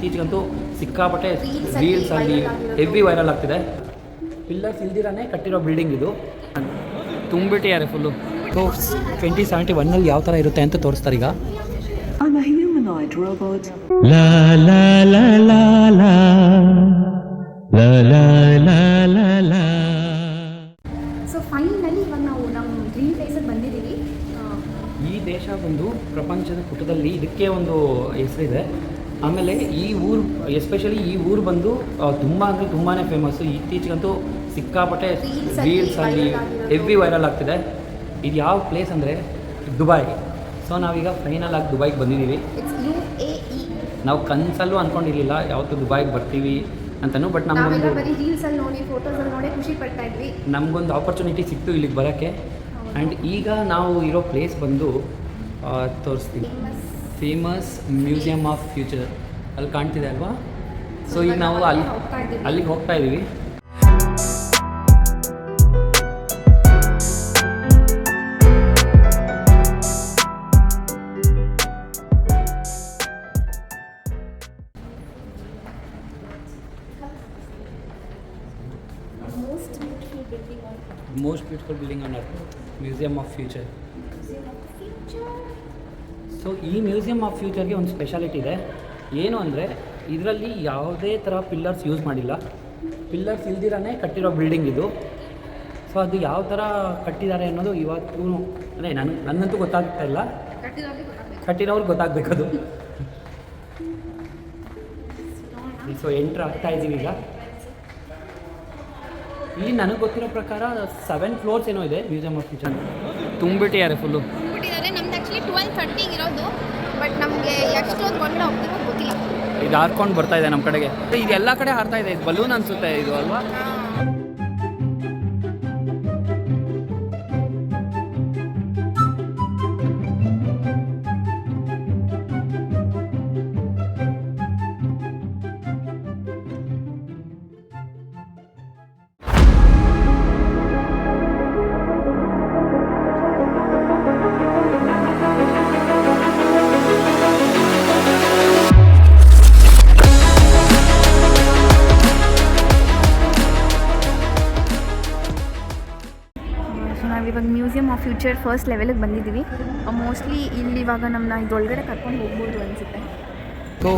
ಇತ್ತೀಚೆಗಂತೂ ಸಿಕ್ಕಾಪಟ್ಟೆ ರೀಲ್ಸಲ್ಲಿ heavy viral ಆಗ್ತಿದೆ. Pillars ಇಲ್ದಿರಾನೇ ಕಟ್ಟಿರೋ ಬಿಲ್ಡಿಂಗ್ ಇದು, ತುಂಬಿಟ್ಟಿದ್ದಾರೆ ಫುಲ್ಲು. ಸೊ 2071 ಯಾವ ಥರ ಇರುತ್ತೆ ಅಂತ ತೋರಿಸ್ತಾರೆ ಈಗ. I'm a humanoid robot. La la la la la la la la la la. So finally ಇವಾಗ ನಾವು ನಮ್ಮ ಡ್ರೀಮ್ ಪ್ಲೇಸಿಗೆ ಬಂದಿದ್ದೀವಿ. ಈ ದೇಶ ಒಂದು ಪ್ರಪಂಚದ ಪುಟದಲ್ಲಿ ಇದಕ್ಕೆ ಒಂದು ಹೆಸರಿದೆ. ಆಮೇಲೆ ಈ ಊರು ಎಸ್ಪೆಷಲಿ ಈ ಊರು ಬಂದು ತುಂಬ ಅಂದರೆ ತುಂಬಾ ಫೇಮಸ್ಸು. ಇತ್ತೀಚೆಗಂತೂ ಸಿಕ್ಕಾಪಟ್ಟೆ ರೀಲ್ಸಲ್ಲಿ ಹೆವಿ ವೈರಲ್ ಆಗ್ತಿದೆ. ಇದು ಯಾವ ಪ್ಲೇಸ್ ಅಂದರೆ ದುಬೈ. ಸೊ ನಾವೀಗ ಫೈನಲ್ ಆಗಿ ದುಬೈಗೆ ಬಂದಿದ್ದೀವಿ. It's UAE. ನಾವು ಕನಸಲ್ಲೂ ಅಂದ್ಕೊಂಡಿರಲಿಲ್ಲ ಯಾವತ್ತೂ ದುಬೈಗೆ ಬರ್ತೀವಿ ಅಂತಲೂ. ಬಟ್ ನಮಗೊಂದು ಬರೀ ರೀಲ್ಸಲ್ಲಿ ನೋಡಿ ಫೋಟೋಸಲ್ಲಿ ನೋಡಿ ಖುಷಿ ಪಡ್ತಾ ಇದ್ವಿ. ನಮಗೊಂದು ಆಪರ್ಚುನಿಟಿ ಸಿಕ್ತು ಇಲ್ಲಿಗೆ ಬರೋಕ್ಕೆ. ಆ್ಯಂಡ್ ಈಗ ನಾವು ಇರೋ ಪ್ಲೇಸ್ ಬಂದು ತೋರಿಸ್ತೀವಿ. ಫೇಮಸ್ ಮ್ಯೂಸಿಯಮ್ ಆಫ್ ಫ್ಯೂಚರ್ ಅಲ್ಲಿ ಕಾಣ್ತಿದೆ ಅಲ್ವಾ. ಸೊ ಈಗ ನಾವು ಅಲ್ಲಿಗೆ ಹೋಗ್ತಾ ಇದ್ದೀವಿ. Most beautiful building on earth, museum of future. So ಈ ಮ್ಯೂಸಿಯಮ್ ಆಫ್ ಫ್ಯೂಚರ್ಗೆ ಒಂದು ಸ್ಪೆಷಾಲಿಟಿ ಇದೆ. ಏನು ಅಂದರೆ ಇದರಲ್ಲಿ ಯಾವುದೇ ಥರ ಪಿಲ್ಲರ್ಸ್ ಯೂಸ್ ಮಾಡಿಲ್ಲ. ಪಿಲ್ಲರ್ಸ್ ಇಲ್ದಿರಾನೇ ಕಟ್ಟಿರೋ ಬಿಲ್ಡಿಂಗ್ ಇದು. ಸೊ ಅದು ಯಾವ ಥರ ಕಟ್ಟಿದ್ದಾರೆ ಅನ್ನೋದು ಇವತ್ತು ಅಂದರೆ ನನ್ನಂತೂ ಗೊತ್ತಾಗ್ತಾ ಇಲ್ಲ, ಕಟ್ಟಿರೋರ್ಗೆ ಗೊತ್ತಾಗಬೇಕದು. ಸೊ ಎಂಟ್ರ್ ಆಗ್ತಾ ಇದ್ದೀವಿ ಈಗ. ಇಲ್ಲಿ ನನಗೆ ಗೊತ್ತಿರೋ ಪ್ರಕಾರ 7 ಫ್ಲೋರ್ಸ್ ಏನೋ ಇದೆ ಮ್ಯೂಸಿಯಮ್ ಆಫ್ ಫ್ಯೂಚರ್. ತುಂಬಿಟ್ಟಿದ್ದಾರೆ ಫುಲ್ಲು. ನಮ್ದು ಆ್ಯಕ್ಚುಲಿ 12:30 ಇರೋದು, ಬಟ್ ನಮಗೆ ಎಷ್ಟೊಂದು ಒಳ್ಳೆ ಹೋಗ್ತಿರೋ ಗೊತ್ತಿಲ್ಲ. ಇದು ಹಾರ್ಕೊಂಡು ಬರ್ತಾ ಇದೆ ನಮ್ಮ ಕಡೆಗೆ. ಇದು ಎಲ್ಲ ಕಡೆ ಹಾರ್ತಾ ಇದೆ. ಇದು ಬಲೂನ್ ಅನಿಸುತ್ತೆ ಇದು ಅಲ್ವಾ. ನಾವಿವಾಗ ಮ್ಯೂಸಿಯಮ್ ಆಫ್ ಫ್ಯೂಚರ್ ಫಸ್ಟ್ ಲೆವೆಲಿಗೆ ಬಂದಿದ್ದೀವಿ. ಮೋಸ್ಟ್ಲಿ ಇಲ್ಲಿ ಇವಾಗ ನಮ್ಮನ್ನ ಇದೊಳಗಡೆ ಕರ್ಕೊಂಡು ಹೋಗ್ಬೋದು ಅನಿಸುತ್ತೆ. ಸೊ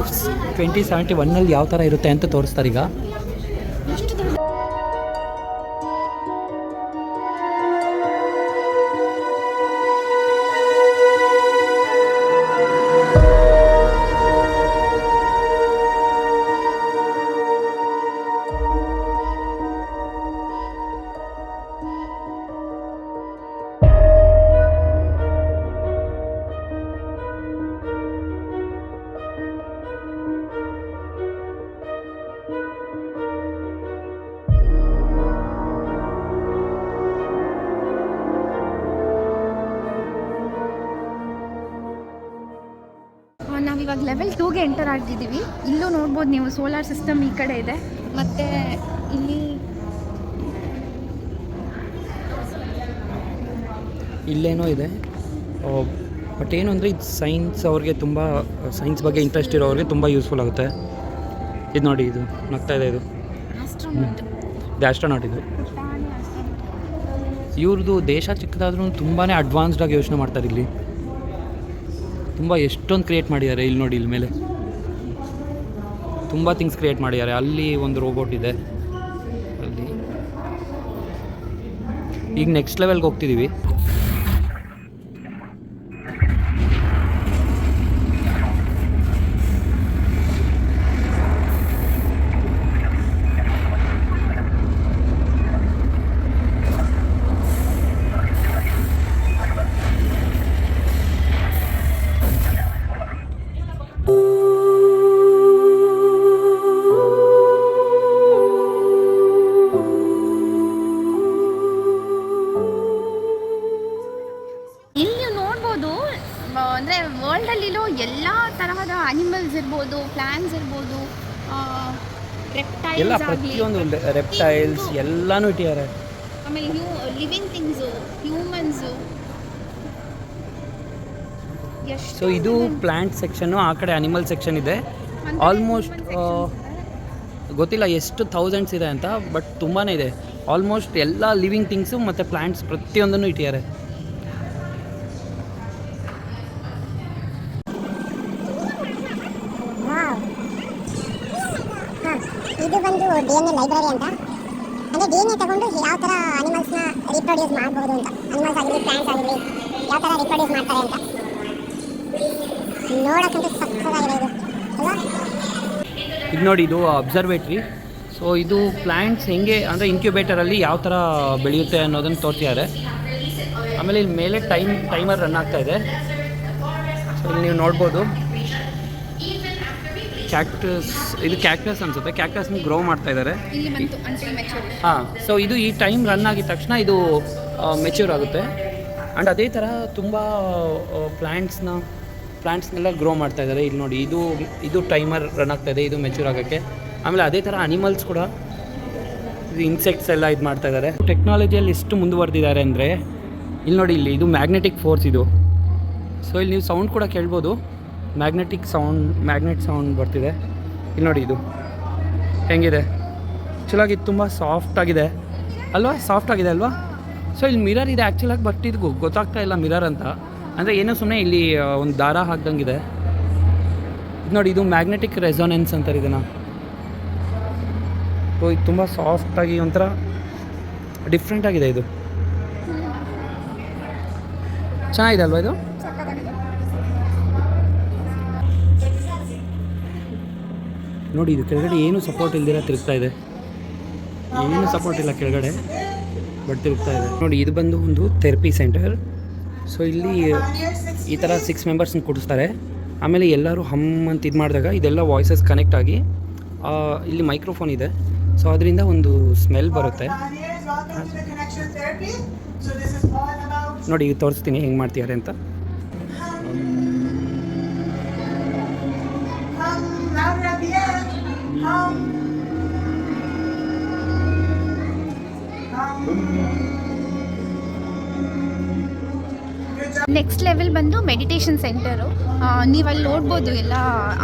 2071 ಯಾವ ಥರ ಇರುತ್ತೆ ಅಂತ ತೋರಿಸ್ತಾರೆ ಈಗ. ನಾವಿವಾಗ ಲೆವೆಲ್ 2ಗೆ ಎಂಟರ್ ಆಗಿದ್ದೀವಿ. ಇಲ್ಲೂ ನೋಡ್ಬೋದು ನೀವು, ಸೋಲಾರ್ ಸಿಸ್ಟಮ್ ಈ ಕಡೆ ಇದೆ. ಮತ್ತು ಇಲ್ಲಿ ಇಲ್ಲೇನೋ ಇದೆ. ಬಟ್ ಏನು ಅಂದರೆ ಇದು ಸೈನ್ಸ್ ಅವ್ರಿಗೆ ತುಂಬ, ಸೈನ್ಸ್ ಬಗ್ಗೆ ಇಂಟ್ರೆಸ್ಟ್ ಇರೋರಿಗೆ ತುಂಬ ಯೂಸ್ಫುಲ್ ಆಗುತ್ತೆ. ಇದು ನೋಡಿ, ಇದು ನಗ್ತಾ ಇದೆ. ಇದು ಆಸ್ಟ್ರೋನಾಟ್. ಇದು ಇವ್ರದ್ದು ದೇಶ ಚಿಕ್ಕದಾದ್ರೂ ತುಂಬಾ ಅಡ್ವಾನ್ಸ್ಡಾಗಿ ಯೋಚನೆ ಮಾಡ್ತಾರೆ. ಇಲ್ಲಿ ತುಂಬ ಎಷ್ಟೊಂದು ಕ್ರಿಯೇಟ್ ಮಾಡಿದ್ದಾರೆ. ಇಲ್ಲಿ ನೋಡಿ, ಇಲ್ಲಿ ಮೇಲೆ ತುಂಬ ಥಿಂಗ್ಸ್ ಕ್ರಿಯೇಟ್ ಮಾಡಿದ್ದಾರೆ. ಅಲ್ಲಿ ಒಂದು ರೋಬೋಟ್ ಇದೆ. ಅಲ್ಲಿ ಈಗ ನೆಕ್ಸ್ಟ್ ಲೆವೆಲ್ಗೆ ಹೋಗ್ತಿದ್ದೀವಿ. ಅಂದರೆ ವರ್ಲ್ಡಲ್ಲಿರೋ ಎಲ್ಲ ತರಹದ ಅನಿಮಲ್ಸ್ ಇರ್ಬೋದು, ಪ್ಲಾಂಟ್ಸ್ ಇರ್ಬೋದು, ಎಲ್ಲ ರೆಪ್ಟೈಲ್ಸ್ ಆಗಲಿ, ಪ್ರತಿಯೊಂದು ರೆಪ್ಟೈಲ್ಸ್ ಎಲ್ಲನೂ ಇಟ್ಟಿದ್ದಾರೆ. ಆಮೇಲೆ ಲಿವಿಂಗ್ ಥಿಂಗ್ಸು, ಹ್ಯೂಮನ್ಸು. ಸೊ ಇದು ಪ್ಲಾಂಟ್ ಸೆಕ್ಷನ್ನು, ಆ ಕಡೆ ಅನಿಮಲ್ ಸೆಕ್ಷನ್ ಇದೆ. ಆಲ್ಮೋಸ್ಟ್ ಗೊತ್ತಿಲ್ಲ ಎಷ್ಟು ಥೌಸಂಡ್ಸ್ ಇದೆ ಅಂತ, ಬಟ್ ತುಂಬಾ ಇದೆ. ಆಲ್ಮೋಸ್ಟ್ ಎಲ್ಲ ಲಿವಿಂಗ್ ಥಿಂಗ್ಸು ಮತ್ತು ಪ್ಲ್ಯಾಂಟ್ಸ್ ಪ್ರತಿಯೊಂದನ್ನು ಇಟ್ಟಿದ್ದಾರೆ. ಇದು ಬಂದು DNA ಲೈಬ್ರರಿ ಅಂತ. ಅಂದರೆ DNA ತಗೊಂಡು ಯಾವ ಥರ ಅನಿಮಲ್ಸ್ನ ರಿಪ್ರೊಡ್ಯೂಸ್ ಮಾಡ್ಬೋದು ಅಂತ, ಅನಿಮಲ್ಸ್ ಆಗಲಿ ಪ್ಲಾಂಟ್ಸ್ ಆಗಲಿ ಯಾವ ಥರ ರಿಪ್ರೊಡ್ಯೂಸ್ ಮಾಡ್ತಾರೆ ಅಂತ ನೋಡೋಕ್ಕಂತೂ ಸಕ್ಕತ್ತಾಗಿದೆ ಇದು ಅಲ್ವಾ. ಇದು ನೋಡಿ, ಇದು ಅಬ್ಸರ್ವೇಟ್ರಿ. ಸೊ ಇದು ಪ್ಲ್ಯಾಂಟ್ಸ್ ಹೆಂಗೆ ಅಂದರೆ ಇನ್ಕ್ಯುಬೇಟರಲ್ಲಿ ಯಾವ ಥರ ಬೆಳೆಯುತ್ತೆ ಅನ್ನೋದನ್ನು ತೋರಿಸಿದ್ದಾರೆ. ಆಮೇಲೆ ಇಲ್ಲಿ ಮೇಲೆ ಟೈಮರ್ ರನ್ ಆಗ್ತಾ ಇದೆ. ಸೊ ಇಲ್ಲಿ ನೀವು ನೋಡ್ಬೋದು ಕ್ಯಾಕ್ಟಸ್ ಅನಿಸುತ್ತೆ. ಕ್ಯಾಕ್ಟಸ್ನ ಗ್ರೋ ಮಾಡ್ತಾ ಇದ್ದಾರೆ. ಹಾಂ, ಸೊ ಇದು ಈ ಟೈಮ್ ರನ್ ಆಗಿದ ತಕ್ಷಣ ಇದು ಮೆಚ್ಯೂರ್ ಆಗುತ್ತೆ. ಆ್ಯಂಡ್ ಅದೇ ಥರ ತುಂಬ ಪ್ಲ್ಯಾಂಟ್ಸ್ನೆಲ್ಲ ಗ್ರೋ ಮಾಡ್ತಾ ಇದ್ದಾರೆ. ಇಲ್ಲಿ ನೋಡಿ, ಇದು ಟೈಮರ್ ರನ್ ಆಗ್ತಾ ಇದೆ, ಇದು ಮೆಚ್ಯೂರ್ ಆಗೋಕ್ಕೆ. ಆಮೇಲೆ ಅದೇ ಥರ ಅನಿಮಲ್ಸ್ ಕೂಡ, ಇದು ಇನ್ಸೆಕ್ಟ್ಸ್ ಎಲ್ಲ ಇದು ಮಾಡ್ತಾ ಇದ್ದಾರೆ. ಟೆಕ್ನಾಲಜಿಯಲ್ಲಿ ಎಷ್ಟು ಮುಂದುವರೆದಿದ್ದಾರೆ ಅಂದರೆ ಇಲ್ಲಿ ನೋಡಿ, ಇದು ಮ್ಯಾಗ್ನೆಟಿಕ್ ಫೋರ್ಸ್ ಇದು. ಸೊ ಇಲ್ಲಿ ನೀವು ಸೌಂಡ್ ಕೂಡ ಕೇಳ್ಬೋದು, ಮ್ಯಾಗ್ನೆಟ್ ಸೌಂಡ್ ಬರ್ತಿದೆ. ಇಲ್ಲಿ ನೋಡಿ, ಇದು ಹೆಂಗಿದೆ ಆ್ಯಕ್ಚುಲಾಗಿ ತುಂಬ ಸಾಫ್ಟಾಗಿದೆ ಅಲ್ವಾ. ಸೊ ಇಲ್ಲಿ ಮಿರರ್ ಇದೆ ಆ್ಯಕ್ಚುಲಾಗಿ, ಬಟ್ ಇದು ಗೊತ್ತಾಗ್ತಾ ಇಲ್ಲ ಮಿರರ್ ಅಂತ. ಅಂದರೆ ಏನೋ ಸುಮ್ಮನೆ ಇಲ್ಲಿ ಒಂದು ದಾರ ಹಾಕ್ದಂಗಿದೆ. ಇದು ನೋಡಿ, ಇದು ಮ್ಯಾಗ್ನೆಟಿಕ್ ರೆಸೊನೆನ್ಸ್ ಅಂತಾರೆ ಇದನ್ನು. ಸೊ ಇದು ತುಂಬ ಸಾಫ್ಟಾಗಿ ಒಂಥರ ಡಿಫ್ರೆಂಟ್ ಆಗಿದೆ. ಇದು ಚೆನ್ನಾಗಿದೆ ಅಲ್ವಾ ಇದು. ನೋಡಿ, ಇದು ಕೆಳಗಡೆ ಏನು ಸಪೋರ್ಟ್ ಇಲ್ದಿರ ತಿರುಗ್ತಾ ಇದೆ. ಏನು ಸಪೋರ್ಟ್ ಇಲ್ಲ ಕೆಳಗಡೆ, ಬಟ್ ತಿರುಗ್ತಾ ಇದೆ. ನೋಡಿ, ಇದು ಬಂದು ಒಂದು ಥೆರಪಿ ಸೆಂಟರ್. ಸೊ ಇಲ್ಲಿ ಈ ಥರ 6 ಮೆಂಬರ್ಸ್ನ ಕೂಡಿಸ್ತಾರೆ. ಆಮೇಲೆ ಎಲ್ಲರೂ ಹಮ್ ಅಂತ ಇದು ಮಾಡಿದಾಗ ಇದೆಲ್ಲ ವಾಯ್ಸಸ್ ಕನೆಕ್ಟ್ ಆಗಿ ಇಲ್ಲಿ ಮೈಕ್ರೋಫೋನ್ ಇದೆ. ಸೊ ಅದರಿಂದ ಒಂದು ಸ್ಮೆಲ್ ಬರುತ್ತೆ. ನೋಡಿ, ತೋರಿಸ್ತೀನಿ ಹೆಂಗೆ ಮಾಡ್ತಿದ್ದಾರೆ ಅಂತ. ನೆಕ್ಸ್ಟ್ ಲೆವೆಲ್ ಬಂದು ಮೆಡಿಟೇಷನ್ ಸೆಂಟರು. ನೀವು ಅಲ್ಲಿ ನೋಡ್ಬೋದು, ಎಲ್ಲ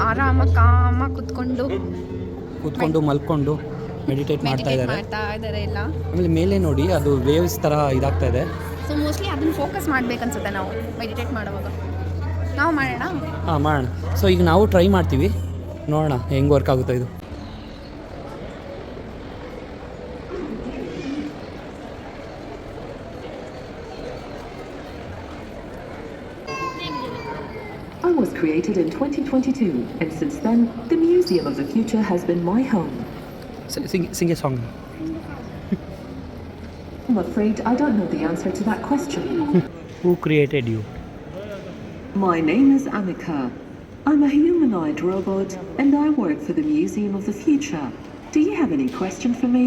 ಆರಾಮಾಗಿ ಕಾಮಾಗಿ ಕೂತ್ಕೊಂಡು ಮಲ್ಕೊಂಡು ಮೆಡಿಟೇಟ್ ಮಾಡ್ತಾ ಇದ್ದಾರೆ ಎಲ್ಲ. ಆಮೇಲೆ ಮೇಲೆ ನೋಡಿ, ಅದು ವೇವ್ಸ್ ಥರ ಇದಾಗ್ತಾ ಇದೆ. ಸೊ ಮೋಸ್ಟ್ಲಿ ಅದನ್ನು ಫೋಕಸ್ ಮಾಡಬೇಕನ್ಸುತ್ತೆ ನಾವು ಮೆಡಿಟೇಟ್ ಮಾಡುವಾಗ. ನಾವು ಮಾಡೋಣ. ಹಾಂ, ಮಾಡೋಣ. ಸೊ ಈಗ ನಾವು ಟ್ರೈ ಮಾಡ್ತೀವಿ, ನೋಡೋಣ ಹೆಂಗೆ ವರ್ಕ್ ಆಗುತ್ತೋ ಇದು. I was created in 2022, and since then, the Museum of the Future has been my home. Sing a song. I'm afraid I don't know the answer to that question. Who created you? My name is Amika. I'm a humanoid robot, and I work for the Museum of the Future. Do you have any question for me?